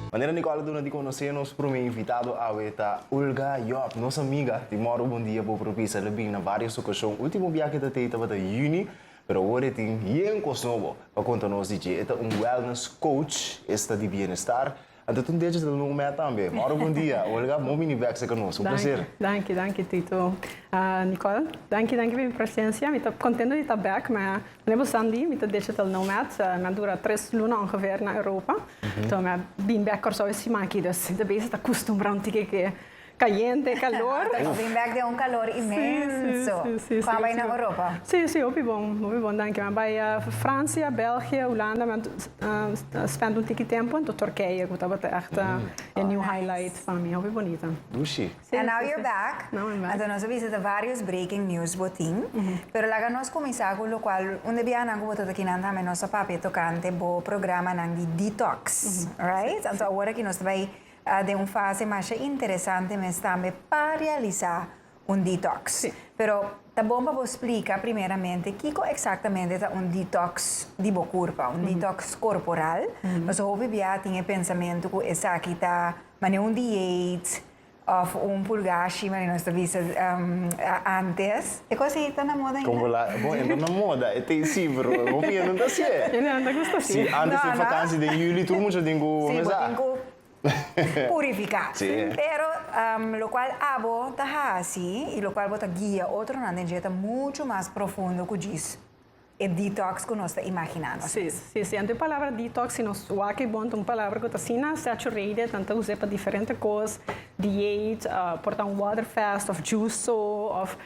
Maneira Nicola Duna de conhecer-nos para mim invitado a Weta Olga Job, nossa amiga, de mora bom dia por propícia de vir na várias ocasiões. Último viagem da teita para Juni, pero agora tem bem cosnovo para contar-nos de que é wellness coach, esta de bem-estar. Então, tu deixas de não me também. Mora bom dia, Olga, muito bem-vindo conosco. Prazer. Danke, Tito. Nicole, danke pela presença. Eu estou contente de estar aqui, mas eu Sandy, eu estou digital nomad. Eu dura 3 lunas ongeveer na Europa. Então, eu vim back só esse aqui, dus de base está acostumado que caliente, calor. Vim back de calor imenso. Qual vai na Europa? Sim, eu bom, danke. Eu vou a França, Bélgica, Holanda, mas spend tempo em Turquia, que estava echt een nieuw highlight van mij. Heel bonita. Dushi. And now you're back. Now I'm back. Então, nós visitamos vários breaking news botim. Pero lá nós começamos com o qual, onde viana que botou aqui na também nossa papel tocante bo programa de detox, right? Então, agora que nós vai de fase mais interessante, mas também para realizar detox. Sim. Pero tá bom para você explicar primeiramente o que exatamente é detox de corpo, detox corporal. Mas eu ouvi bem tinha pensamento que essa aqui tá, mas não dieta ou pulgashi, mas nós vimos antes. E coisa está na moda ainda? Como lá, bom, ainda na moda, é tem sim, bro. Vou ver, não está certo. Ele anda gostoso. Sim, antes da vacância de julho, todo mundo já tem que começar. Purificar. Sí. Pero lo cual abo está así y lo cual bota guía otro na dieta mucho más profundo que diz el detox que nós está imaginando. Sim. A palavra detox, se nós que bom, uma palavra que está assim saturated, tanto usa para diferentes coisas, diet, portar water fast, of juice, of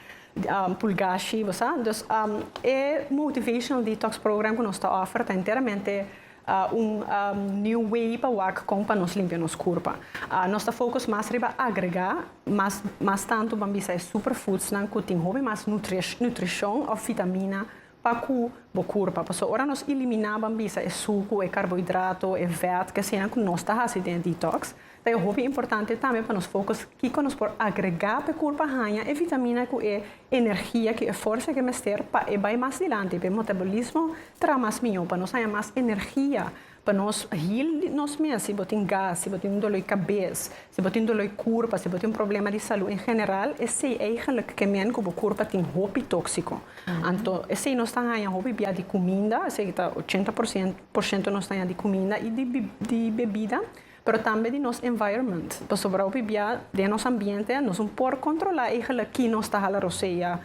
pulgashi, sabe? Então, é motivational detox program que nós está oferta inteiramente new way para nos limpar nos corpo. Nosso foco mais riba agregar, mas tanto bambisa é superfoods não que tem mais nutrição ou vitamina para o corpo. Porque ora nós eliminar bambisa é suco, é carboidrato, é fat que sendo que nós está fazendo detox. Então é importante também para nos focos que nós por agregar para o corpo ganha é vitamina que é energia que é força que é mestre para vai mais adiante para o metabolismo terá mais melhor para nós ganhar mais energia para nós heal nós mesmos se botar gás se botar dor de cabeça se botar dor de corpo se botar problema de saúde em geral esse é eigenlijk que men que o corpo tem hobby tóxico então esse nós está ganhando hobby de comida esse que está 80% nós está de comida e de bebida pero também de nosso environment. Para sobrar o bebê de nosso ambiente, nós não podemos controlar aqui nós está a roceia.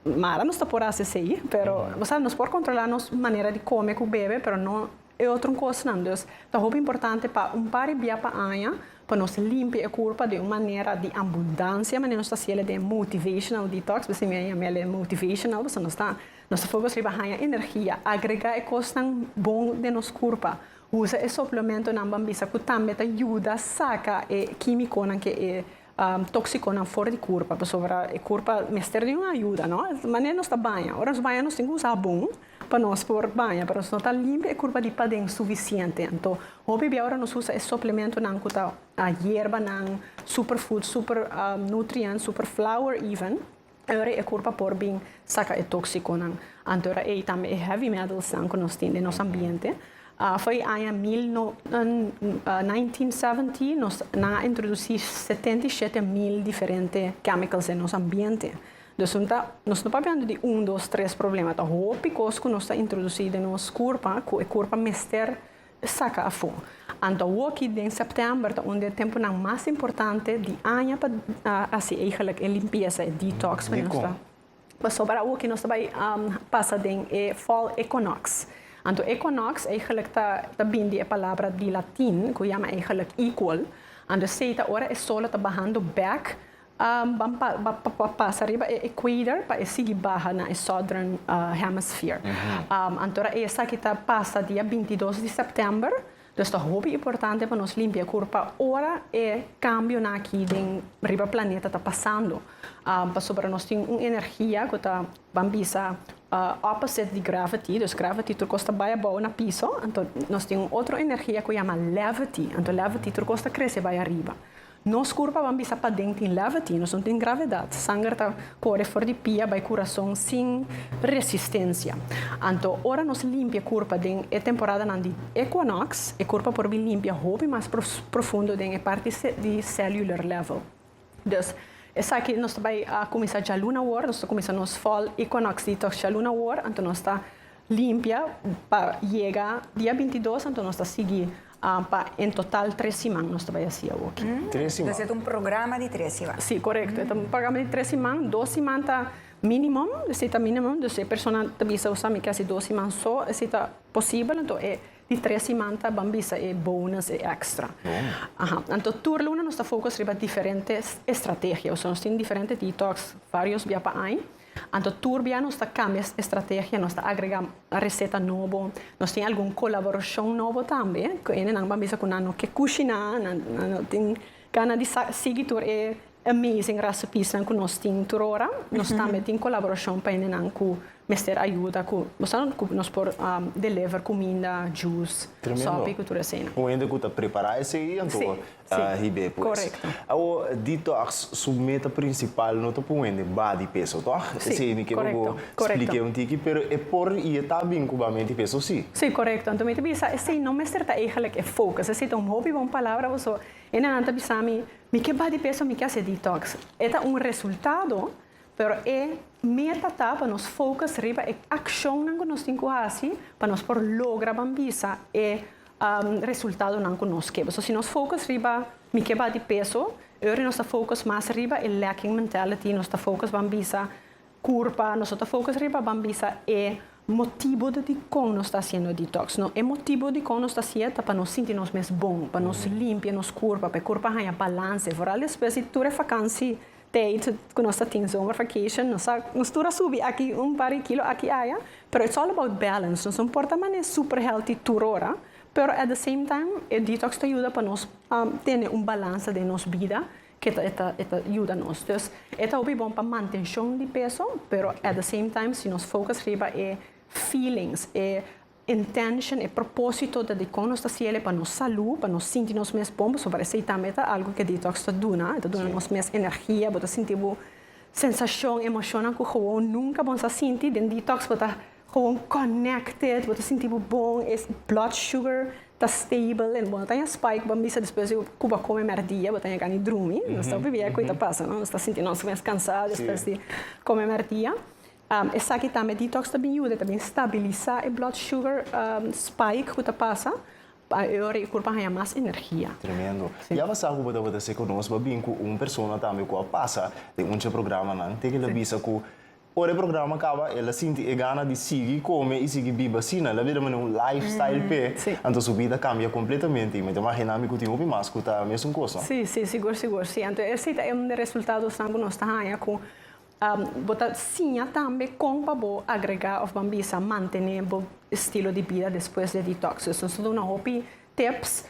Mara não está por assim, pero você nós podemos controlar nossa maneira de comer com o bebê, pero não é outra coisa não. Então, é importante para par de bebê para anha, para nós limpar a corpo de uma maneira de abundância, mas nós está sendo de motivational detox, você me chama motivational, você nós está foco sobre a energia, agregar a coisa bom de nosso corpo. Usa esse suplemento na bambisa que também ajuda a sacar o químico que é tóxico na fora do corpo, para sobrar o corpo mestre de uma ajuda, não? Mas não está banha. Ora, os banhos nós temos que usar bom para nós pôr banha, para nós não estar limpo e o corpo de padrão suficiente. Então, o bebê agora nós usa esse suplemento na que a erva, na superfood, super nutrientes, super flour even. Agora o corpo por bem sacar o tóxico na. Então, é também heavy metals que nós temos no nosso ambiente. Foi em 1970, nós introduzimos 77.000 diferentes chemicals no nosso ambiente. Então, nós não falando de 1, 2, 3 problemas. Então, o picos que nós introduzimos no nosso corpo, que o corpo mestre saca a fundo. Então, aqui em setembro, onde é o tempo mais importante de ano para assim, a limpeza, detox. Mas sobre o que nós vamos passar é Fall Equinox. Então, equinox eigenlijk está vindo a palavra de latim, que chama eigenlijk equal. Então, se a hora é só está barrando back, passa arriba o equator para seguir barra na southern hemisphere. Então, essa que está passa dia 22 de setembro. Então, é muito importante para nós limpar o corpo. Agora é cambio aqui do planeta está passando. Para nós temos uma energia que está bambisa opposite de gravity. Então, gravity turcosta vai abaixo na piso. Então, nós temos outra energia que chama levity. Então, levity turcosta cresce vai arriba. Nos corpo vamos bisa para dentro em levity, nós não tem gravidade. Sangue está corre fora de pia, vai coração sem resistência. Então, ora nós limpia corpo dentro é temporada de equinox, e corpo por vir limpia hobby mais profundo dentro é parte de cellular level. Dus essa aqui nós vai começar já luna war, nós começar nos fall equinox detox já luna war, então nós está limpia para chegar dia 22, então nós está seguir para em total 3 semanas nós vai assim aqui. 3 semanas. Então, é programa de 3 semanas. Sim, correto. Então, programa de 3 semanas, 2 semanas tá minimum, se tá minimum, se a pessoa também usa me quase 2 semanas só, se tá possível, então é de 3 semanas tá bambisa é bônus é extra. Então, toda luna nós está focus riba diferentes estratégias, nós temos diferentes detox, vários via para aí. Então, turbia nós está cambia estratégia, nós está agregar a receita nova, nós tem alguma colaboração nova também, que ainda não vamos com nano que cozinhar, não tem gana de seguir é amazing recipes que nós temos por hora, nós também tem colaboração para ainda não com mestre ajuda com nós por deliver comida, juice, sopa e cultura cena. O ainda que preparar esse aí, então ribe pois. Correto. O detox submeta principal não to puende body peso, tá? Sim, que correto. eu expliquei um tiki, pero é por e tá bem com bastante peso sim. Sim, correto. Então me bisa esse não mestre tá eigenlijk é focus, esse é um hobby bom palavra você. E não tá bisa me que body peso me que hace detox. É resultado, pero é meta para nós focus riba e ação que nós temos que fazer para nós por lograr bambisa e resultado não que nós queremos. Se nós focus riba me que body peso, agora nós focus mais riba e lacking mentality, nós focus bambisa curva, nós focus riba bambisa e motivo de como nós está fazendo detox. Não é motivo de como nós está fazendo para nós sentir nos mais bom, para nós limpar nos curva, para curva ganhar balance. Por além disso, tu é vacância tijd que nós temos summer vacation, nós tura subir aqui par de quilo aqui aí, pero it's all about balance. Não importa mané super healthy turora, pero at the same time, o detox te ajuda para nós ter balance de nossa vida que ajuda nós. Então, é bom para manutenção de peso, pero at the same time, se nós focus riba é feelings, é intention, é propósito de como nós estamos para nossa saúde, para nós sentir nos mais bom, sobre isso também é algo que detox te dá nos mais energia, para sentir sensação, emoção que gewoon nunca vamos sentir, den detox para gewoon connected, para sentir bom, é blood sugar está stable, e bom, tem a spike, para mim depois eu cuba come merdia, para ter ganho dormir, nós estamos vivendo coisa passa, não, nós está sentindo nós mais cansados, depois de comer merdia. Essa aqui também detox também ajuda também estabilizar o blood sugar spike que passa para o corpo ganhar mais energia. Tremendo. E a você pode ser conosco bem com uma pessoa também que passa de um programa não tem que ela visa que o programa acaba ela sente a gana de seguir comer e seguir viver assim, ela vira um lifestyle pe, então sua vida cambia completamente. Mas imagina que tem um mais que tá mesmo coisa. Sim, seguro. Sim, então esse é um dos resultados que nós está com botar sim também como para agregar ou bambisa manter o estilo de vida depois de detox. Então, são uma hobby tips.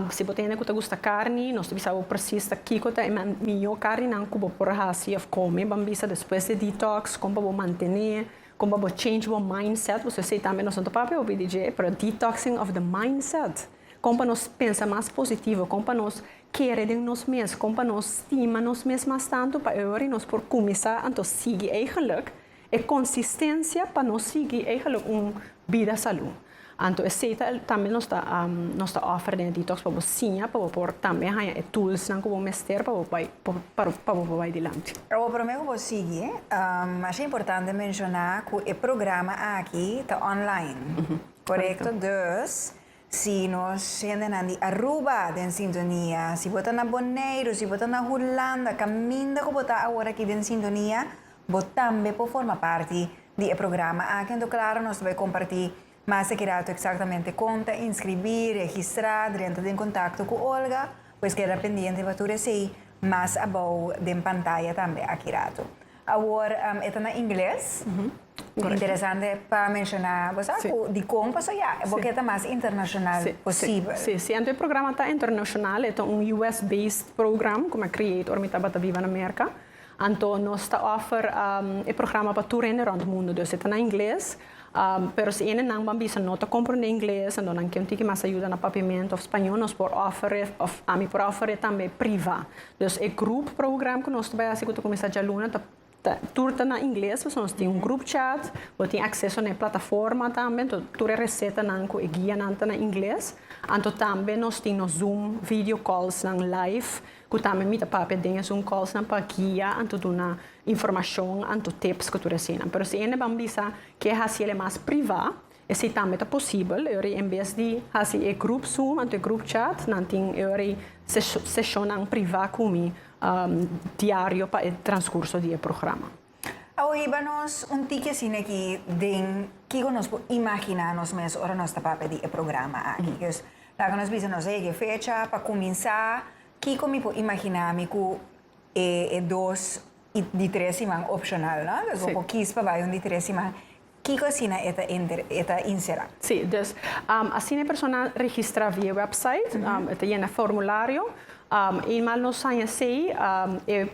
Se você tem que gosta carne, nós precisamos precisar aqui que é melhor carne não como por assim of comer bambisa depois de detox, como para manter, como para change o mindset. Você sei também nós não papel o BDJ, para detoxing of the mindset. Como para nós pensar mais positivo, como para nós querer de nós mesmos, como para nós estimar nós mesmos mais tanto, para agora nós por começar a seguir eigenlijk e consistência para nós seguir eigenlijk vida saúde. Então, esse também nós está oferecendo detox para você, para por também ganhar tools não como mestre para vai adiante. O primeiro que seguir, acho importante mencionar que o programa aqui está online, correto? Dus se nós andamos na Aruba em sintonia, se você na Bonaire, se você na Holanda, caminho que você agora aqui em sintonia, você também pode formar parte do programa aqui. Então, claro, nós vamos compartilhar mais secreto exatamente conta, inscrever, registrar, entrar em contato com Olga, pois que era pendente para tudo isso, mas abaixo da pantalla também aqui. Agora, está em inglês. Interessante para mencionar, você de como passou porque é mais internacional possível. Sim, então o programa está internacional, é US-based program, como é criado, ormita bata viva na América. Então, nós está offer o programa para tudo around o mundo, então está em inglês. Pero se ene não bambisa não te compreende inglês, então não quer que mais ajuda na papiamento of espanhol, nós por offer of a mim por offer também privado. Dus é grupo programa que nós também assim que começar de aluna tudo na inglês, nós temos grupo chat, nós temos acesso na plataforma também, tudo receita não e guia não na inglês, então também nós temos Zoom video calls na live, que também me papai tem Zoom calls na para guia, então tu na informação, então tips que tu recebes. Mas se é bambisa que é assim mais privado, e se também é possível, eu em vez de assim é grupo Zoom, então é grupo chat, não tem eu sessão privada comigo. Diário para o transcurso do programa. Agora, nós tique assim aqui, que nós imaginamos mesmo, ora nós está para o programa aqui. Lá nós precisamos de fecha para começar, que como imaginar que é 2 de 3 semanas opcional, não? Então, um 15 para vai de 3 semanas. Que assim é inserar? Sim, dus assim a pessoa registra via website, tem um formulário. Eenmaal nós saímos é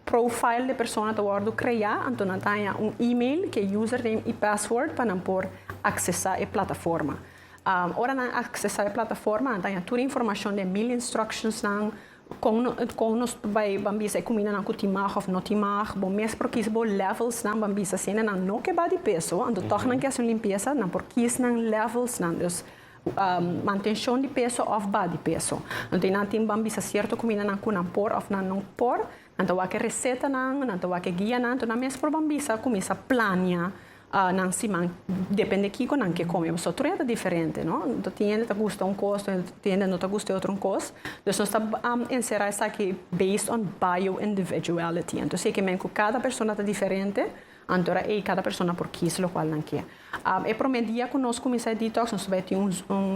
profile da pessoa que vai criar, então nós temos e-mail que é username e password para não poder acessar a plataforma. Ora não acessar a plataforma, nós temos toda a informação de 1000 instructions com nós vai bambisa combina não timar ou não timar, bom mesmo porque isso levels não bambisa cena não que vai de peso, então toch não que é limpeza, não porque isso não levels não, dus manutenção de peso ou body peso. Então não tem bambisa certo combina não com não por ou não por, então a que receita não a que guia não, então na mesma por bambisa começa a planear não se man depende de que não que come, mas tudo é diferente, não? Então tem que gostar costo, tem não te gusta outro costo. Então nós está encerrar isso aqui based on bio individuality. Então sei que cada pessoa é diferente. Então cada pessoa por quis lo qual não quer. E promedia que nós começar detox, nós vai ter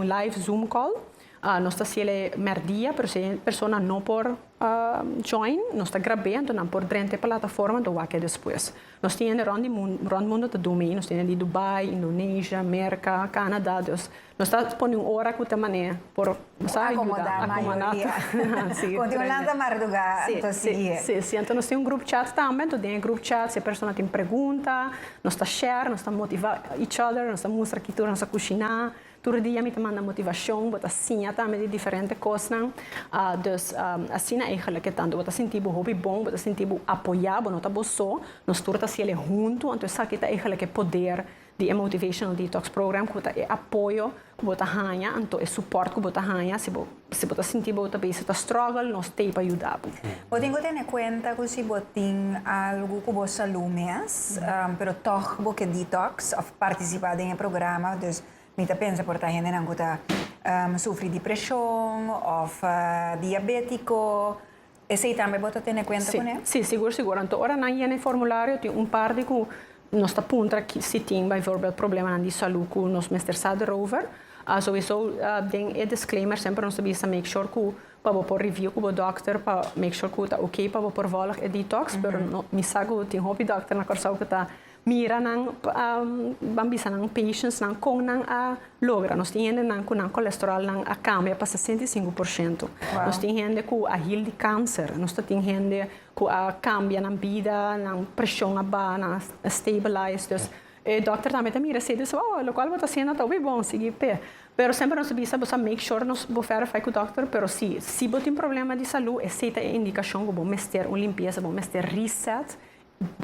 live Zoom call. Nós está se ele merdia, pero se a pessoa não por join, nós está gravando, não por durante a plataforma do que depois. Nós temos round mundo de domain, nós temos de Dubai, Indonésia, América, Canadá, nós está disponível hora que também por acomodar a maioria. Continuando a madrugar, sim. Então nós temos grupo chat também, então tem grupo chat, se a pessoa tem pergunta, nós está share, nós está motivar each other, nós está mostrar que nós está cozinhar. Todo dia me manda motivação, bota assim, também de diferentes coisas, dus assim eigenlijk que tanto, bota sentir hobby bom, bota sentir apoiar, bota não só, nós todos assim ele junto, então sabe que eigenlijk poder de motivational detox program, que é apoio, que bota ganha, então é suporte que bota ganha, se bota sentir bota bem, se tá struggle, nós tem para ajudar. Eu tenho que ter em conta que se botin algo que você alumes, pero toch porque detox, of participar em programa, dus Mita pensa por gente não que sofre depressão ou diabético. Esse também bota ter em conta com ele? Sim, seguro. Então, ora na no formulário tem par de que nós está punta que se tem, por exemplo, problema de saúde que nós mestrado rover. Sowieso tem disclaimer sempre nós precisa make sure que para por review com o doctor para make sure que está ok para por volg detox, pero me sago tem hobby doctor na corsa que está mira nang bambisa nang patients nang kung nang logra nós temos nang com nang colesterol nang a cambia para 65%. Nós temos gente com a heal de câncer, nós temos gente com a cambia nang vida, nang pressão a ba, nang stabilize. Dus o doctor também mira se diz, o qual está sendo tão bom, seguir pé. Pero sempre nós precisa make sure nós vou verify com o doctor, pero se você tem problema de saúde, essa é a indicação que vou mestre limpeza, vou mestre reset.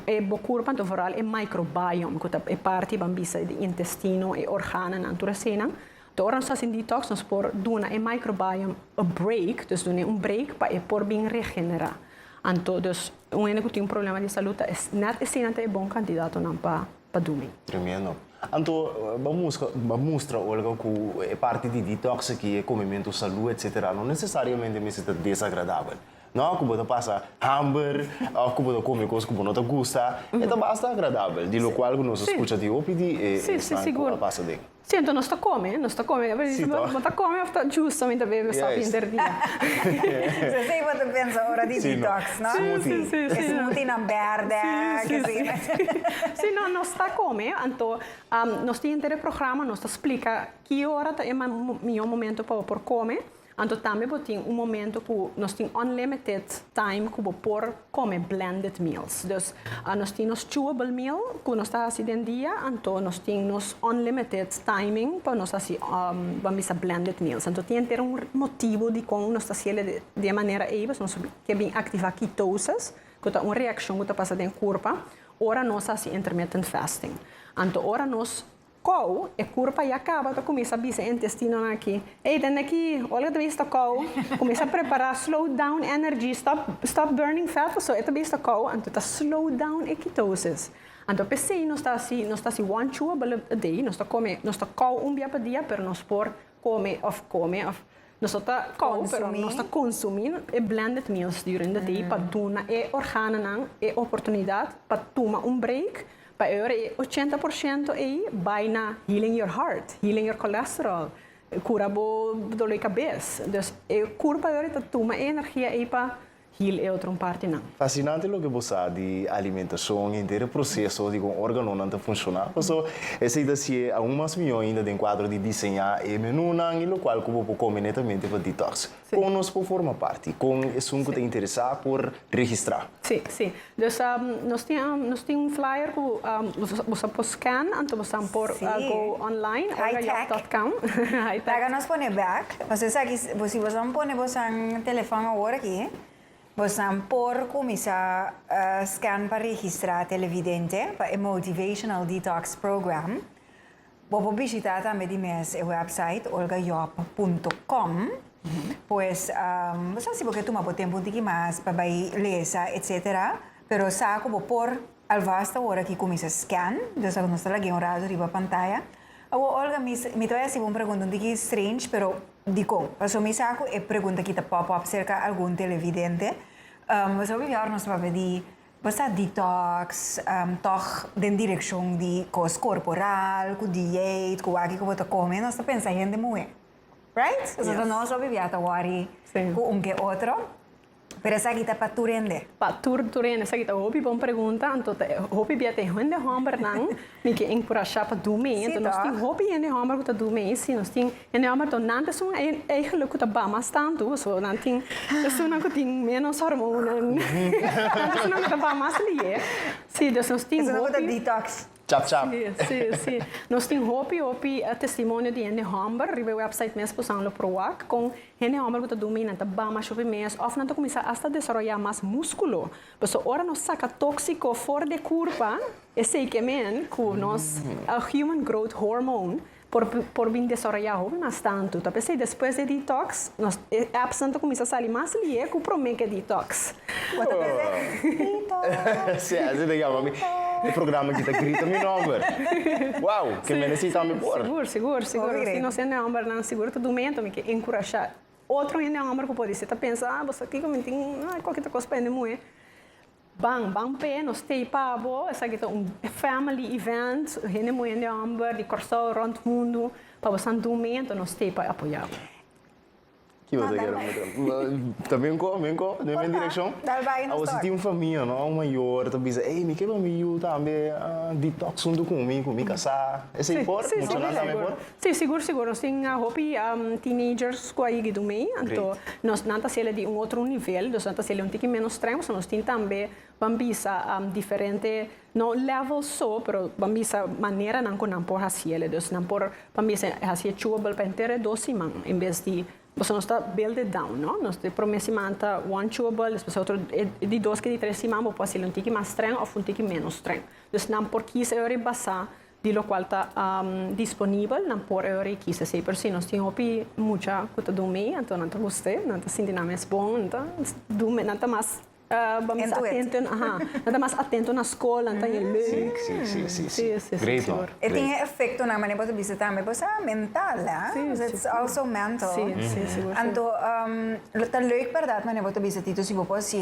E bocurpa to vooral e microbiome, que é parte bambisa de intestino e organo na natureza. Então, nós fazemos detox, nós por duna e microbiome a break, dus doen break para por bem regenerar. Então, dus que tem problema de saúde, net é bom candidato não para dormir. Tremendo. Então, vamos mostrar Olga que é parte de detox aqui, é comimento, saúde, etc. Não necessariamente é desagradável. Não, que você passa hambúrguer, que você come coisas que você não gosta, então basta agradável. De lo qual nós escuta de opidi e seguro. Passa de. Sim, então nós está come, nós está come, está justamente a ver só interdia. Você sei o que pensa hora de detox, não? Smoothie na verde, sim, não, nós está come, então nós temos um programa, nós explica que hora é o melhor momento para por comer. Então também tem momento que nós temos unlimited time que por comer blended meals. Então, nós temos chewable meal que nós está assim dentro dia, então nós temos unlimited timing para nós assim vamos a blended meals. Então tem que ter motivo de como nós está fazendo de maneira aí, nós queremos ativar ketoses, que é uma reação que passa dentro do corpo. Ora nós assim intermittent fasting. Então ora nós kou, e curva e acaba, tu começa a bisa intestino aqui. Ei, dan aqui, olha tu vista kou, começa a preparar, slow down energy, stop burning fat, so tu vista kou, então tu slow down a ketosis. Então pensei, nós está assim one chewable a day, nós está kou dia por dia, pero nós por come of nós está kou, pero nós está consumindo e blended meals during the day para dar e organo e oportunidade para tomar break. Para 80% aí vai na healing your heart, healing your cholesterol, cura bo dor de cabeça. Então, cura para toma energia aí para heal outra parte não. Fascinante o que você de alimentação, inteiro processo de como órgão não funciona. Então, essa ideia é algumas milhões ainda dentro quadro de desenhar e menu não, e o qual como comer netamente para detox. Com nós por forma parte, com isso que te interessa por registrar. Sim. Então, nós temos flyer que você pode scan, então você pode go online, olgayop.com. Para nós pôr back, você sabe que você pôr você telefone agora aqui. Você pode começar a scan para registrar televidente para o Motivational Detox Program. Vou visitar também o website olgayop.com. Pois, você sabe que toma tempo de mais para ler, etc. Pero saco vou pôr al vasta hora que começa a scan, então nós estamos aqui um rato riba pantalla. Olga, me toia se uma pergunta um pouquinho strange, pero dico, passo me saco e pergunta que pop-up cerca algum televidente. Mas eu viver nós vamos pedir basta detox, toch den direção de cos corporal, com dieta, com aqui que você come, nós estamos pensando muito, right? Então nós vamos viver agora com que outro. Pero essa aqui está para tu rende. Para tu rende, essa aqui está uma boa pergunta. Então, hopi biate hande hamber nang, me que encorajar para dormir. Então, nós temos hopi hande hamber para dormir. Sim, nós temos hande hamber então nante são eigenlijk que tá bem mais tanto, so nante isso não que tem menos hormônios. Nante não que tá bem mais ali. Sim, nós temos hopi detox. Chap. Sim. Nós temos hopi testemunho de hande hamber, ribe website mesmo posando pro wak com hande hamber que tá dormir, nante bem mais hopi mês, of nante começa a desenvolver mais músculo. Mas ora nós saca tóxico fora de curva, esse que men que nós a human growth hormone por vir desenvolver mais tanto. Então pensei depois de detox, nós absente começa a sair mais ali que promete detox. Detox. Sim, assim daí mami. O programa que está grita meu nome. Uau, que me necessita me pôr. Seguro. Se nós temos number não seguro todo momento me que encorajar. Outro ainda number que pode ser tá pensar, você aqui como tem, qualquer coisa para muito. Bang pe nós tem pabo, essa aqui é family event, gente muito number de corso rond mundo, para você dormir, então nós tem para apoiar. Que você quer também na minha direção. Você tem uma família, não? Um maior, tu diz, ei, me quer me também detox comigo, me casar. Esse é por, funcionar também por. Sim, seguro. Nós temos hobby teenagers que aí do meio, então nós não tá sendo de outro nível, nós não tá sendo pouquinho menos extremo, nós temos também bambisa diferente, não level só, pero bambisa maneira não com não por fazer, então não por bambisa fazer chewable para inteira 12 man, em vez de você não está build it down, não? Nós temos promessimanta one chewable, depois outro de 2 que de 3 semanas pode ser um pouquinho mais estranho ou um pouquinho menos estranho. Então não por 15 euros basar de lo qual está disponível, não por euros 15 sei por si nós temos opi muita coisa do meio, então não te gostei, não te senti mais bom, então do meio não te mais vamos atento mais atento na escola, então é leuk. Sim. Great, não? E tem efeito na maneira de você também, você é mental, it's also mental. Sim, seguro. Então, é leuk verdade, maneira de você se você pode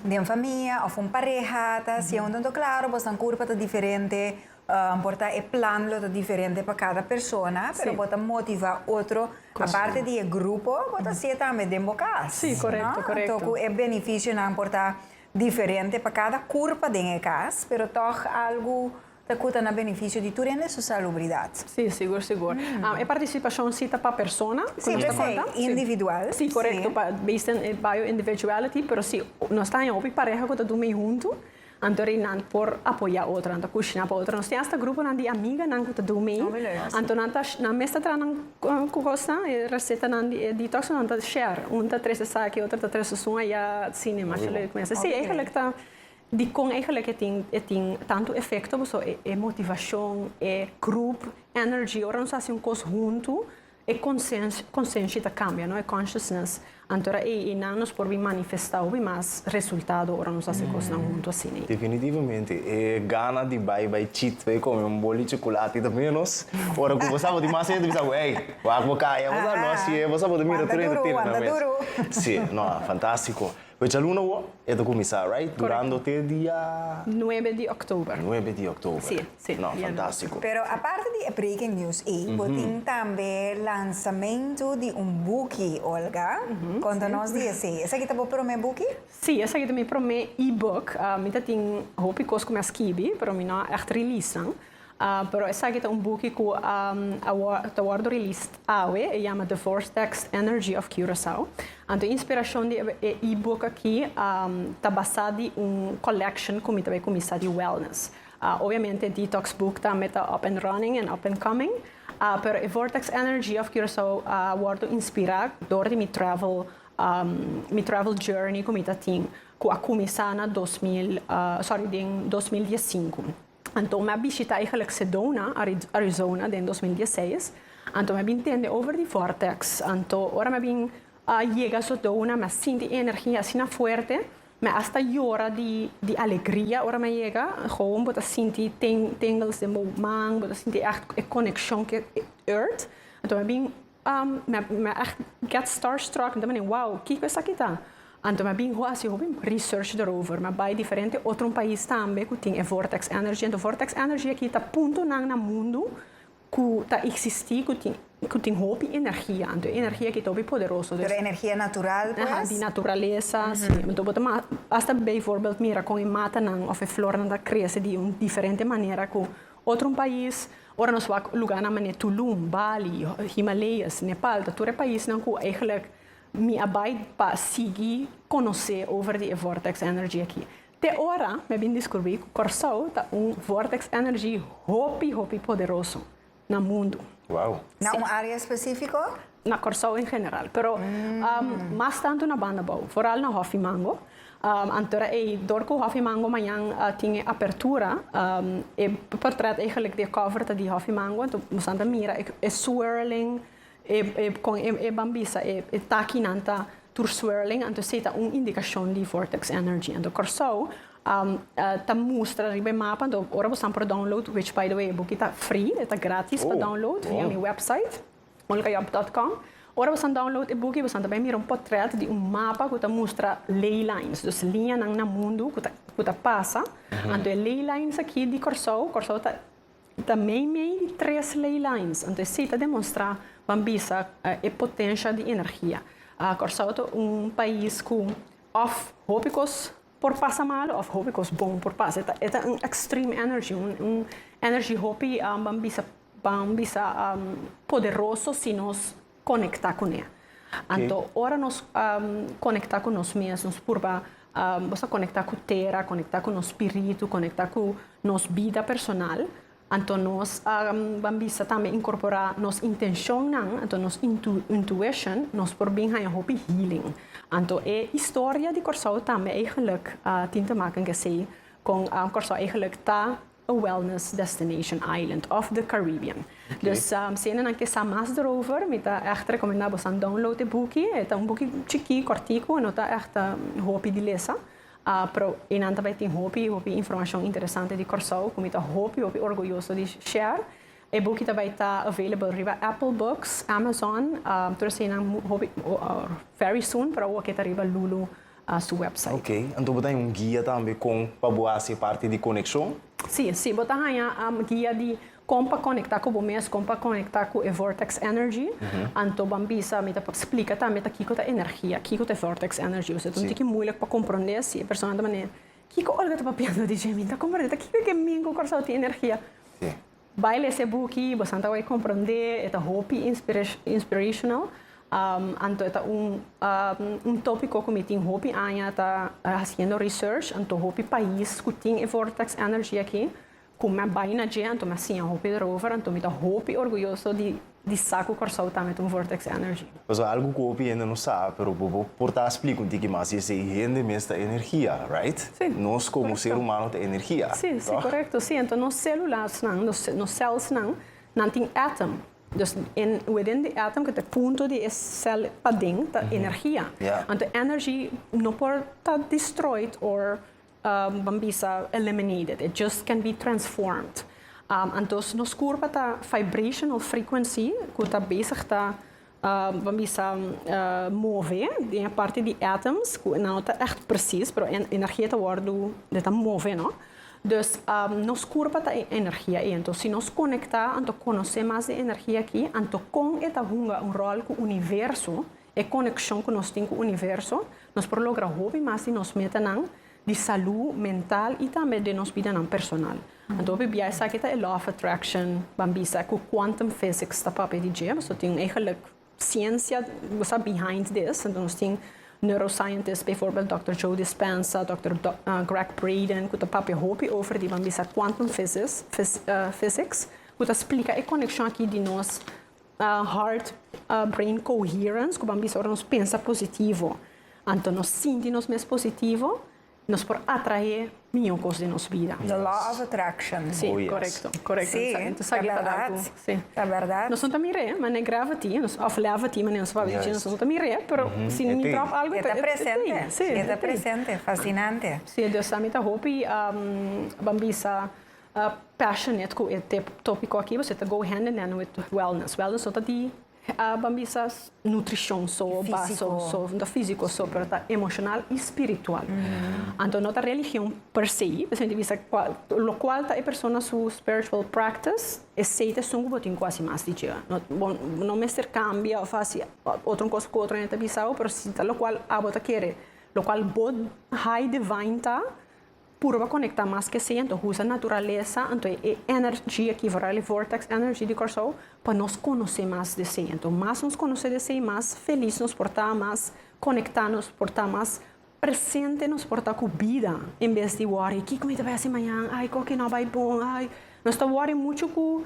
de uma família ou pareja, se é tanto claro, você tem curva diferente, porta é plano diferente para cada pessoa, pero pode motivar outro, a parte de grupo, pode ser também de boca. Sim, correto. Então, é benefício não porta diferente para cada curva de casa, pero toch algo te cuta na benefício de tu e sua salubridade. Sim, seguro, seguro. A participação cita para a persona? Sim, individual. Sim, correto, based on bio-individuality, pero sim, nós estamos em pareja que dormem junto, então não por apoiar outra, então cozinhar para outra. Nós temos este grupo de amigas que dormem, então na mesa tra não gosta, receita não detox, não tá share, tá três saque, outra tá três suas aí cinema, chile começa. Sim, eigenlijk tá de com eigenlijk tem tanto efeito, so é motivação, é grupo, energia, ora nós fazemos coisas junto, é consciência tá cambia, não é consciousness. Então, não nos por manifestar mais resultado, ora nós fazemos coisas junto assim. Definitivamente, é gana de vai cheat, vai comer bolinho de chocolate também nós. Ora que você pode mais cedo, você ei, vamos cair, você pode mirar tudo Sim, não, fantástico. Pues a luna é de começar, right? Durante até dia 9 de outubro. 9 de outubro. Sim, sim. Não, fantástico. Pero a parte de breaking news, tem também lançamento de book, Olga. Conta-nos disso. Essa aqui tá bom para o meu book? Sim, essa aqui também para o meu e-book. Eu tenho hope coisas como escrevi, para mim não é release. Pero essa aqui é book que está word released awe, chama The Vortex Energy of Curaçao. Então, a inspiração de e-book aqui está baseada em collection que também começa de wellness. Obviamente, Detox Book também está up and running and up and coming. Pero a Vortex Energy of Curaçao word inspirado door de mi travel journey que eu tinha, que a começar na 2015. Então, eu visitei eigenlijk Sedona, Arizona, em 2016. Então, eu entendo over the vortex. Então, agora eu chego a Sedona, eu sinto energia assim forte, mas hasta llora de alegria. Agora eu chego, gewoon, eu sinto tingles de meu mão, eu sinto a conexão com a Earth. Então, eu get starstruck. Então, eu wow, o que é isso aqui? Então, eu vim research daarover, mas vai diferente. Outro país também que tem a Vortex Energy. Então, a Vortex Energy aqui está ponto no mundo que está existindo, que tem hope e energia. Então, a energia que é muito poderosa. Pero energia natural, pues? De natureza, sim. Então, hasta bijvoorbeeld mira com a mata ou a flor que cresce de uma diferente maneira que outro país. Ora, nós vamos lugar na maneira Tulum, Bali, Himalayas, Nepal, todo país não que eigenlijk me abai para seguir conhecer over the Vortex Energy aqui. Até agora, eu vim descobrir que Curaçao está Vortex Energy hopi poderoso no mundo. Uau! Na uma área específica? Na Curaçao em geral, pero mais tanto na banda boa, vooral na Hofimango. Então, door que o Hofimango amanhã tinha abertura, e portret eigenlijk de cover de Hofimango, então, você mira, é swirling, com bambisa está aqui nanta tur swirling, então se está uma indicação de vortex energy. Então Curaçao tá mostra ribe mapa, então agora você pode download, which by the way, book está free, está grátis para download via minha website olgajob.com. Agora você download o book, você também mira portrait de mapa que mostra ley lines, dus linha no mundo que passa. Então ley lines aqui de Curaçao também meio de 3 ley lines. Então se está demonstrar Bambisa a potência de energia. Curaçao é país que hópicos por passar mal, hópicos bom por passar. É uma extreme energy, energy hopi Bambisa poderoso se nós conectar com ele. Então, ora nós conectar com nós mesmos, você conectar com a terra, conectar com o espírito, conectar com nossa vida personal. Então, nós vamos também incorporar nossa intenção, então nossa intuição, nós por bem ganhar hope healing. Então, a história de Curaçao também eigenlijk tem te maken com Curaçao eigenlijk tá a wellness destination island of the Caribbean. Dus se não quer saber mais daarover, me tá echt recomendar você download o book. É um book chiquinho, cortico, não tá echt hope de lezer. Pero também tem hope informação interessante de Curaçao, como está hope orgulhoso de share. O book também está available riba Apple Books, Amazon, very soon para o que está riba Lulu sua website. Ok, então você tem guia também com para boa parte de conexão? Sim, você tem guia de como conectar com o mês, como conectar com a Vortex Energy. Então, Bambisa me explica também aqui com a energia, aqui com a Vortex Energy. Ou seja, não é muito para compreender se a pessoa também Kiko olga tá pensando de gente, tá compreendendo? Kiko que mingo corso tem energia. Sim. Baile esse book, você vai compreender, é hope inspirational. Então, é tópico que me tem hope, Anya está fazendo research, então hope país que tem vortex energy aqui, como a baina de, então assim, hope rover, então me tá hope orgulhoso de saco corso também um vortex energy. Mas algo que o ainda não sabe, pero vou portar explicar um pouquinho mais, esse rende mesmo da energia, right? Sim. Nós como Correcto. ser humano tem energia. Sim, sim, correto. Sim, então nos células, nos cells, não tem átomo. Dus within the atom, que é o ponto de célula para dentro, da energia. Yeah. Então, a energia não pode estar destroyed or eliminated. It just can be transformed. Então, nos curva da vibrational frequency, que está bezig está mover, a parte de átomos, que não está echt precies, mas a energia está mover, não? Dus nos curva da energia. Então, se nos conectar, então conhecer mais de energia aqui, então com esta rol com o universo, a conexão que nós temos com o universo, nós podemos lograr mais de nós meter de saúde mental e também de nossa vida personal. Então, we sabe que é law of attraction, bambisa, que quantum physics está para pedir, so tem eigenlijk ciência behind this, então nós temos neuroscientists, bijvoorbeeld Dr. Joe Dispenza, Dr. Greg Braden, que está hope over die bambisa quantum physics, que explica a conexão aqui de nós heart-brain coherence, que bambisa nós pensa positivo, então nós sentimos mais positivo, nós por atrair melhor coisas de nossa vida. The law of attraction. Sim, Oh, yes. correto. Sim, Então, é verdade. sim. É verdade. Nós não estamos mas não é gravity, of levity, mas não se vai dizer, nós não estamos mas se me troca algo, Está presente. Sim, Está presente. Fascinante. sim, Deus sabe, tá hope, bambisa, passionate com este tópico aqui, você está go hand in hand with wellness. Wellness só tá de bambisa nutrição, da físico, pero tá emocional e espiritual. Então, não tá religião per se, você tem vista lo qual tá a pessoa sua spiritual practice, e seita são botin quase mais de dia. Não me cambia ou faz outra coisa com outra gente visão, pero se tá lo qual a bota querer, lo qual bod high divine tá pura conectar mais que se, então usa a natureza, então é energia que vai vortex energy de corso para nos conhecer mais de si. Então, mais nos conhecer de si, mais feliz nos portar, mais conectar nos portar, mais presente nos portar com vida, em vez de worry, que comida vai ser amanhã, ai, qual que não vai bom, ai, nós estamos worry muito com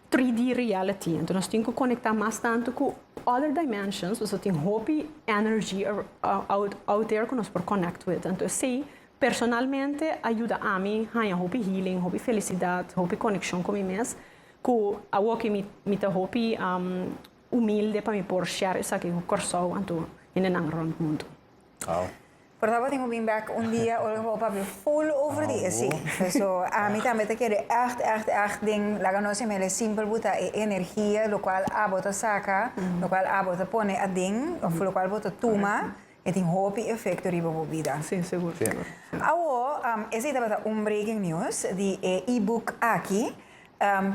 3D reality, então nós temos que conectar mais tanto com other dimensions, você tem hope, energy out there que nós podemos connect with. Então, sim, personalmente ajuda a mim a hope healing, hope felicidade, hope conexão com mim mesmo, que a que me dá hope humilde para me por share isso aqui com o corso, então in el mundo. Wow. Portanto, tenho bem back dia, olha para ver full over die assim. So, a mim também te quero echt ding, laga nós é simples buta energia, lo qual a bota saca, lo qual a bota pone a ding, of lo qual bota tuma. E tem hope efeito riba a vida. Sim, seguro. Agora, esse é um breaking news de e-book aqui,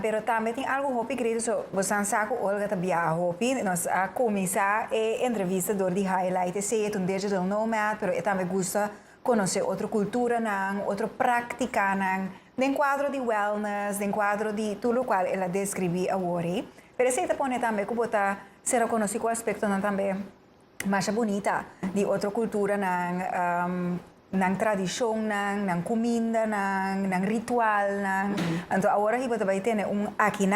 pero também tem algo hope que você sabe olha que tá hope, nós a começar a entrevista do de highlight, esse é um digital nomad, pero também gosta conhecer outra cultura não, outra prática não, den quadro de wellness, den quadro de tudo o qual ela descreve agora. Pero esse é também que botar ser conhecido o aspecto não também mais bonita de outra cultura ng tradição ng comida ng ritual então agora hiba também tem aqui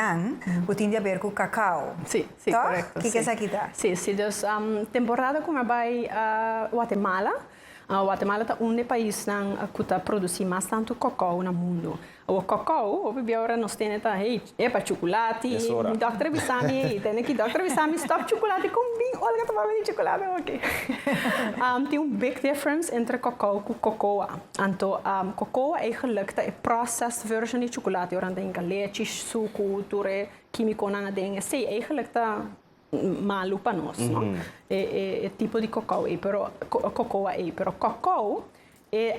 que tem a ver com cacau. Sim, correto. Que é essa aqui tá? Sim, dus temporada como vai Guatemala. Guatemala é um dos países que está produzindo mais tanto cacau no mundo. O cacau, hoje agora nós temos para chocolate. O doutor Visami, tem que doutor Visami stop chocolate com vinho. Olha que está chocolate, ok. Tem big difference entre cacau e cocoa. Então, cocoa eigenlijk é processed version de chocolate. Orang tem leite, suco, ture, químico na ding. Sim, eigenlijk está malo para nós, não? É tipo de cacau, pero cocoa pero cacau é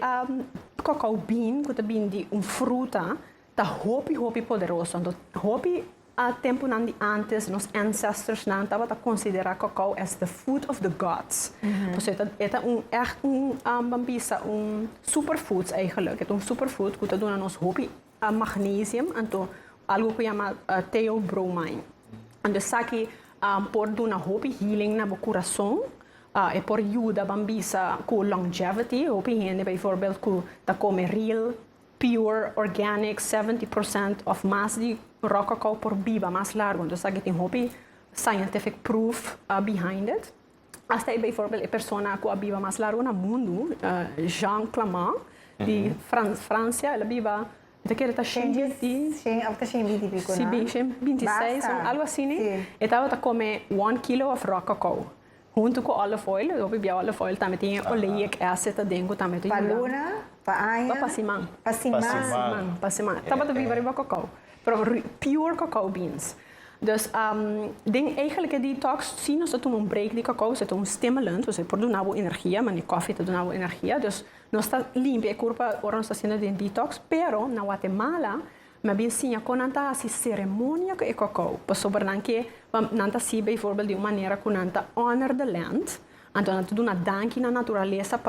cacau bean, que é bean de fruta, tá hope poderoso, então hope a tempo de antes, nos ancestors não estavam a considerar cacau as the food of the gods. Dus het is echt bambisa, superfood eigenlijk. Het is een superfood que dona nos hopi magnesium, então algo que chama theobromine. Dus aqui por dona hopi healing na coração. E por ajuda bambisa com longevity, hopi gente bijvoorbeeld que ta come real pure, organic, 70% of mass de rock por biba mais largo. Então, aqui tem hopi scientific proof behind it. Hasta aí, bijvoorbeeld, a pessoa com a biba mais largo no mundo, Jean Clément, de França, ela biba, eu quero estar cheio de... Alta cheio de pico, sim, 26, algo assim, né? E estava a comer 1 kilo of rock cacao. Junto com olive oil, eu bebi olive oil, também tem oleic acid dentro, também tem... Paluna, paanha... Pasimang. Pasimang. Tava te viver in cacao. Pero pure cacao beans. Dus denk eigenlijk een detox, zien als dat een break die cacao, het een stimulant, dus het produce energie, maar die koffie te doen energie. Dus no está limpia, curva, ora no está haciendo de detox, pero na Guatemala me enseña con anta así ceremonia que cacao. Pues sobre que nanta si bijvoorbeeld de maniera con anta honor the land, anta nanta doen een dank na naturaleza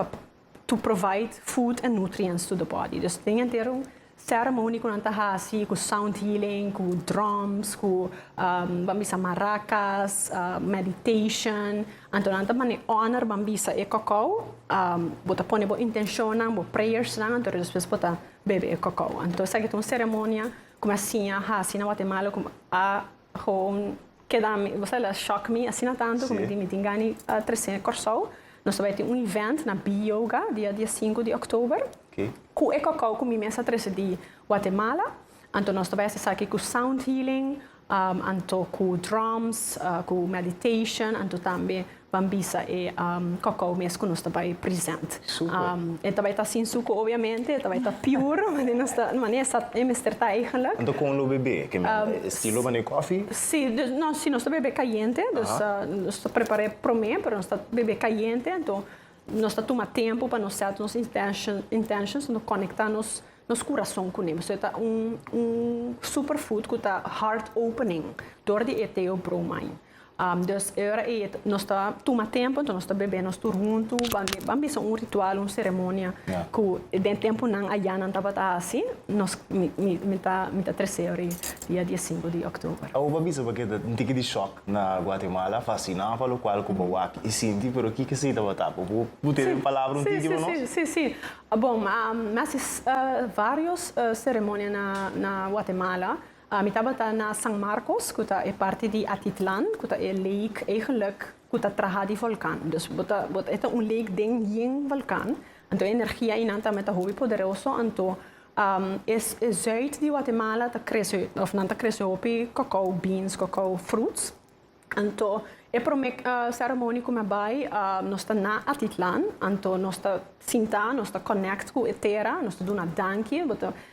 to provide food and nutrients to the body. Dus tem inteiro ceremony com anta hasi, com sound healing, com drums, com bambisa maracas, meditation. Então nanta mane honor bambisa e cacao, bota pone bo intention, bo prayers lang, então depois bota bebe e cacao. Então essa é uma cerimônia como assim hasi na Guatemala como a gewoon que dá me, você lá choque me assim tanto como de me tingani 300 corso. Nós vamos ter event na Bioga, dia 5 de outubro. Okay. Com o cacau, com a mesa 13 de Guatemala. Então, nós vamos estar aqui com sound healing, então, com drums, com meditation, então também bambisa e cacau mesmo que nós estamos presente. E também está sem suco, obviamente, também está pure, mas é misterta eigenlijk. Então, com o bebê, que é estilo de coffee? Sim, nós estamos bebê caliente, nós preparamos para mim, mas nós estamos bebê caliente, então nós estamos tomando tempo para nós set nos intentions, nós conectarmos nos coração com ele. Então, é superfood que está heart opening, door die theobromine. Dus nós está tomando tempo, então nós está bebendo nós junto, vamos fazer ritual, uma cerimônia que dentro tempo não a não estava assim, nós me tá 13 horas dia 5 de outubro. Eu vou dizer porque um tique de choque na Guatemala, fascinava o qual que eu e senti, pero que se estava tapa, vou ter uma palavra tique para nós? Sim. Bom, mas várias cerimônias na Guatemala. Ik estava na San Marcos, que é parte de Atitlan, que é lake eigenlijk, que está atrás de vulcão. Dus é lake dentro de vulcão. Então a energia aí não está muito poderosa. Então é zuid de Guatemala está crescendo, ou não está crescendo cacau beans, cacau fruits. Então é para uma cerimônia como vai, nós está na Atitlan, então nós está sinta, nós está connect com a terra, nós está dando danke,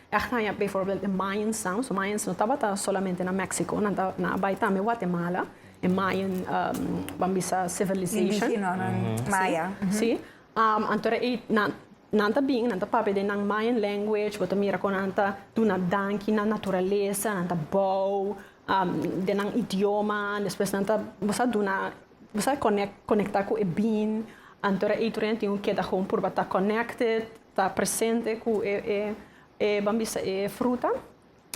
echt na bijvoorbeeld de Mayans sound, so Mayans não estava solamente na México, na baita me Guatemala, e Mayan bambisa civilization. Maya. Sim. Então nanta bing, nanta papi de nang Mayan language, bota mira con nanta duna danke na naturaleza, nanta bow. De nang idioma, depois nanta você conectar com o bean, então aí durante que dá gewoon por estar connected, estar presente com bambisa e fruta,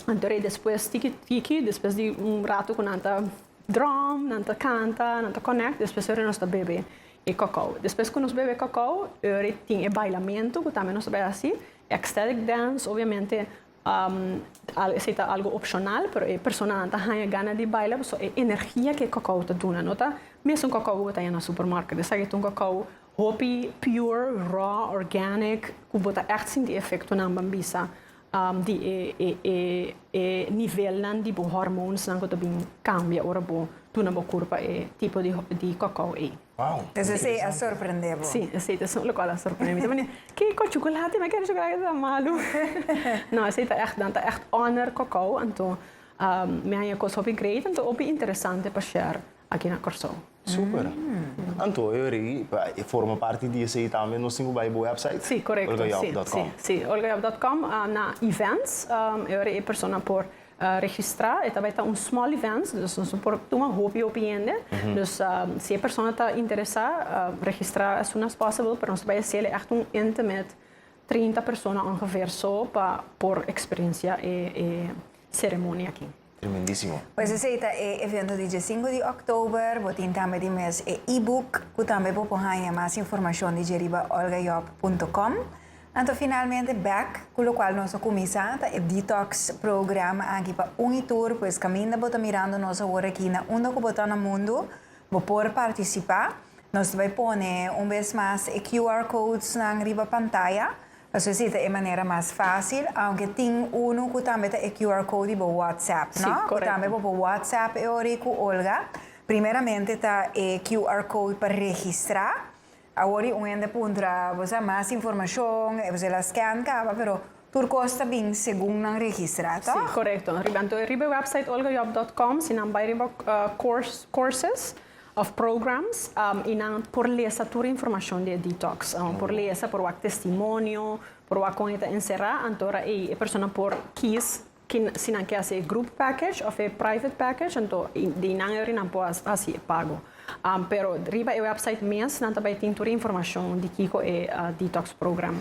então aí depois tiki, depois de rato com nanta drum, nanta canta, nanta connect, depois nós está bebe e cacau. Depois que nós bebe cacau, tem bailamento, que também nós bebe assim, ecstatic dance, obviamente. Aceita algo opcional, pero a persona não tem gana de bailar, so é energia que o cacau está dando, não tá? Mesmo o cacau está no supermercado, você sabe que um cacau hopi, pure, raw, organic, que bota echt sim de efeito na bambisa, de nível de hormones, não que também cambia, ora bo, tu na curva é tipo de cacau aí. Wow. Então você é surpreendente. Sim, aceita isso, o qual é surpreendente. Que com chocolate, mas quero chocolate é malo. Não, aceita echt honor cacau, então minha coisa é great, então é interessante para share aqui na Corso. Super. Então, eu forma parte disso aí também no single by website? Sim, correto. olgayop.com. Sim, olgayop.com na events, eu é persona por registrar. E vai ter um small event, dus nós por uma hobby opiniende. Dus se a pessoa está interessada, registrar as soon as possible, para nós vai ser echt intimate 30 pessoas ongeveer só para por experiência e cerimônia aqui. Tremendíssimo. Pois esse é evento de dia 5 de outubro, botin também de mês e-book, que também vou pôr mais informação de geriba olgajob.com. Então, finalmente, back, com o qual nós começamos o detox programa aqui para tour, pois caminho bota mirando nossa hora aqui na onde que botar no mundo, vou poder participar. Nós vamos pôr vez mais QR codes na riba pantalla. Assim, é a maneira mais fácil, aunque tem que também tem QR code para WhatsApp, Sim, não? correto. Também para WhatsApp, eu com Olga. Primeiramente, está o QR code para registrar. Agora, ainda para você mais informação, você la scan, mas tudo custa bem segundo não registrar, tá? Sim, correto. Então, riba website olgajob.com, se não vai riba courses of programs e não por ler essa toda informação de detox, por ler essa por o testemunho, por o conta encerrar, então a pessoa por quis que se não quer ser group package ou private package, então de não pode assim pago. Pero riba o website mesmo não também tem toda a informação de que é detox program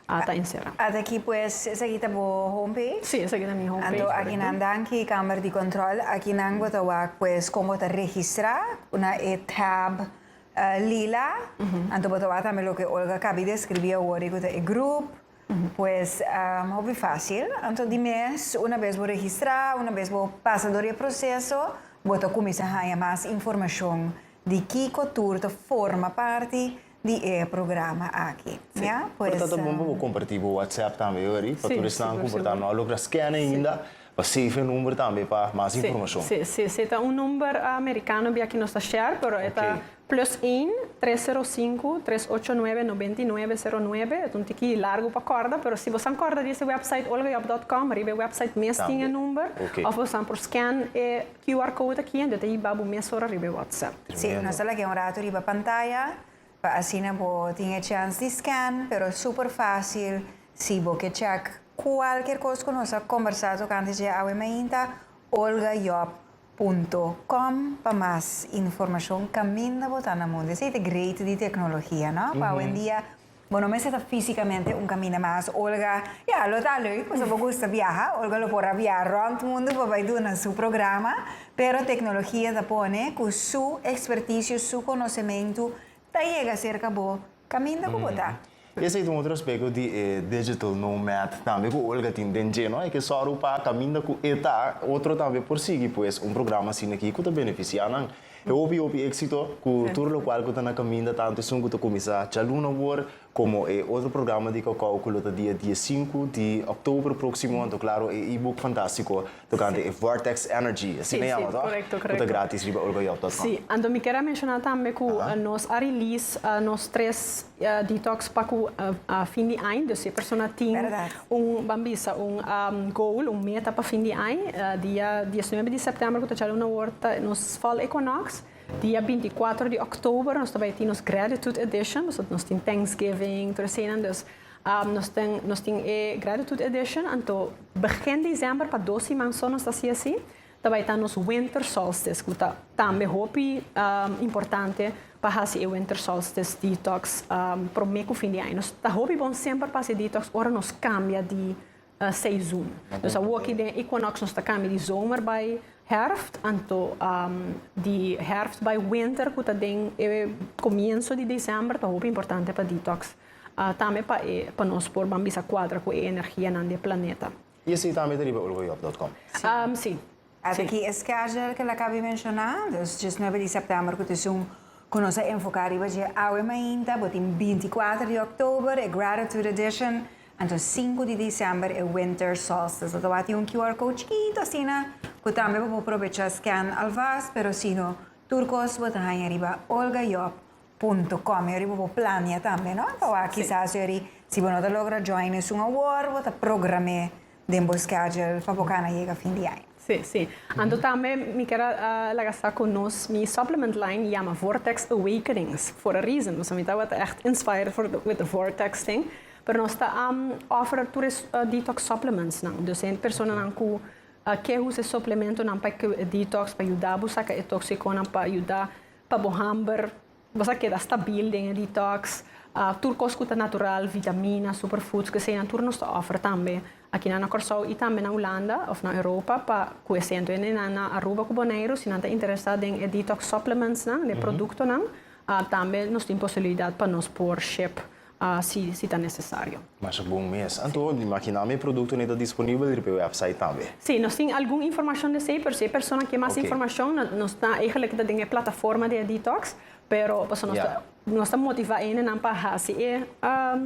está encerrado. Até aqui, pues, essa aqui está a homepage. Sim, essa aqui é a minha homepage. Então, aqui na aqui câmara de controle, aqui na pues, como te registrar, una tab lila. Então, botar também o que Olga acabou de escrever agora, que é grupo. Pues, é fácil. Então, de mês, uma vez vou registrar, uma vez vou passar do processo, vou começar a ganhar mais informação de que cultura forma parte do programa aqui. Yeah? Pues, Portanto, vamos compartilhar o WhatsApp também, para Sim, todos que estão seguro, comportando. Não logra scan ainda, para save o número também para mais informação. Sim, é um número americano que nós está share, mas é +1 305 389 9909. É um tiquinho largo para corda, mas se você acorda desse website olgajob.com, aí o website mesmo tem o número, ou você por scan QR code aqui, então aí vai o mesmo hora o WhatsApp. Sim, nós temos aqui rato riba pantalla, assim não tem chance de scan, mas super fácil, se você check qualquer coisa que nós conversado antes de ainda, olgajob.com para mais informação caminho botar na mundo. Isso é great de tecnologia, não? Para hoje em dia, bueno, me está fisicamente caminho mais. Olga, lo tá leuk, mas eu gosto de viajar. Olga lo porra viajar around o mundo para ir no seu programa, pero tecnologia da pone com sua expertise, seu conhecimento, tá chega cerca bo caminho da botar. Esse é um outro aspecto de digital nomad também que o Olga tem dentro, não é que só para caminho com ETA, outro também por seguir, pois programa assim aqui que te beneficia, não? Eu ouvi êxito com tudo o qual que está na caminho tanto assim que tu começar a Luna War como outro programa de cacau que está dia 5 de outubro próximo, então claro, e-book fantástico, tocando Vortex Energy, assim me chama, tá? Correto. Está grátis riba olgajob.com. Sim, então me quero mencionar também que nós a release nos 3 detox para a fim de ano, se a pessoa tem bambisa, goal, meta para fim de ano, dia 19 de setembro que está Luna War nos Fall Equinox. Dia 24 de outubro, nós também temos Gratitude Edition, nós temos Thanksgiving, dus nós temos Gratitude Edition, então, begin de dezembro para 12 semanas, nós estamos assim, também temos Winter Solstice, que também é importante para fazer o Winter Solstice Detox para o meio fim de ano. Nós estamos bom sempre para fazer detox, agora nós cambia de seizoen. Dus aqui de Equinox nós cambia de zomer bij herfst, então de herfst bij winter, que tem começo de dezembro, é muito importante para detox. Também para nós pôr bambisa quadra com a energia no planeta. E esse também é olgajob.com. Sim. Aqui é schedule que ela acabou de mencionar, dus 19 de setembro, que é que nós enfocar em ainda, botem 24 de outubro, é Gratitude Edition, então 5 de dezembro é Winter Solstice. Então tem QR code chiquito assim, que também vou aproveitar scan alvas, pero se não, turcos, botem aí arriba olgajob.com, eu vou planear também, não? Então quizás se você não logra join em um award, vou programar dentro schedule para bocar chega fim de ano. Sim. Então também me quero lagastar com nós, minha supplement line chama Vortex Awakenings, for a reason. Nós estamos echt inspired with the Vortex thing. Pero nós está offer todos detox supplements, não. Dus zijn personen aan que usa suplemento não para detox para ajudar a sacar toxicona para ajudar para o hamburger você queda stabil em detox turcos que natural vitaminas superfoods que se natura nos oferta também aqui na Corsau e também na Holanda ou na Europa para conhecendo na Aruba Cuboneiro se não está interessado em detox supplements de produto não também nós temos possibilidade para nos pôr ship se está necessário. Mas é bom mesmo. Então, imagina, meu produto não está disponível no website também. Sim, nós temos alguma informação de si, mas se a pessoa quer mais informação, nós está eigenlijk na plataforma de detox, pero nós estamos motivados a fazer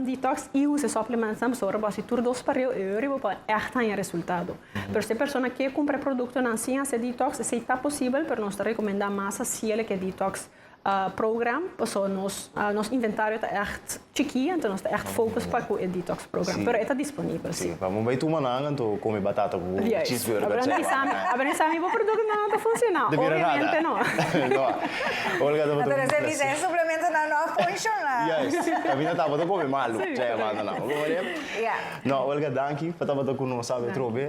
detox e usar suplementos na pessoa, se tudo dos para euro, para echt ter resultado. Mas se a pessoa quer comprar produto na ciência detox, se está possível, mas nós recomendamos mais se ele quer detox program, so nos inventário está echt chiquinho, então nós está echt focus para o detox program, sim. Pero está disponível, sim. Vamos ver tu mananga, então come batata com cheeseburger. Agora sabe o produto não está funcionando, obviamente não. Olga, Entonces, se fizer suplemento não funciona. Yes, a vida estava come malo, cioè manda não. No, Olga, danke, estava com nós sabe trove,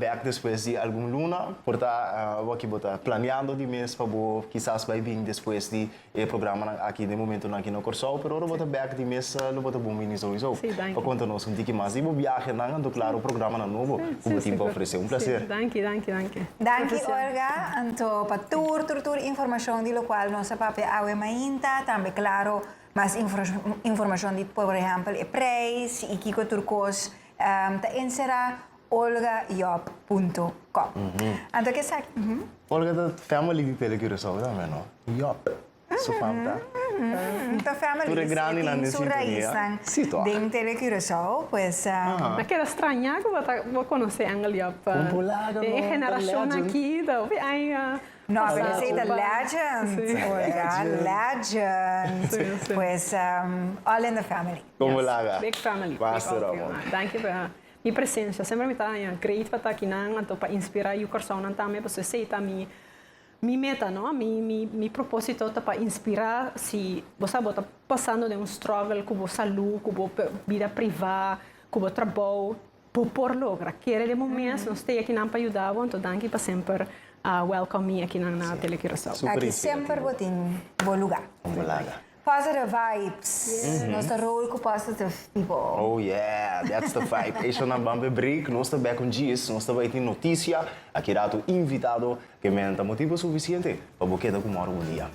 back depois de algum luna, porta aqui botar planeando de mês para quizás vai vir depois de programa aqui de momento aqui no Corsau, pero ora bota back de mês lo bota bom mini sowieso. Para conta nós um tique mais e vou viajar não, então claro o programa na novo, o tempo oferecer um prazer. Danke. Danke Olga, então para tour informação de lo qual nossa papel awe mainta, também claro, mais informação de por exemplo o preço e que turcos ta insera olgajob.com. Então que sabe? Olga, da family de Telecurasau também, não? Job. So famta. Então family tem sua raiz em Telecurasau, pues mas que era estranha que vou conhecer Anglia para a geração aqui da no, pero say the legend, Olga, legend. Pues all in the family. Como laga? Big family. Basta, Danke para minha presença. Sempre me está great para estar aqui para inspirar o coração também, porque sei que minha meta, não? Meu propósito é para inspirar se você está passando de struggle com a saúde, com a vida privada, com o trabalho, por lograr. Querer de momento, nós estamos aqui para ajudar, então danke para sempre welcome me aqui na Telecurasau. Aqui sempre vou ter bom lugar. Como laga? Positive vibes. Nosso role com positive people. Oh yeah, that's the vibe. Este é o Bambe Break, nós estamos back com dias, nós estamos aí notícia, aqui rato invitado, que me dá motivo suficiente para boqueta com uma hora um dia.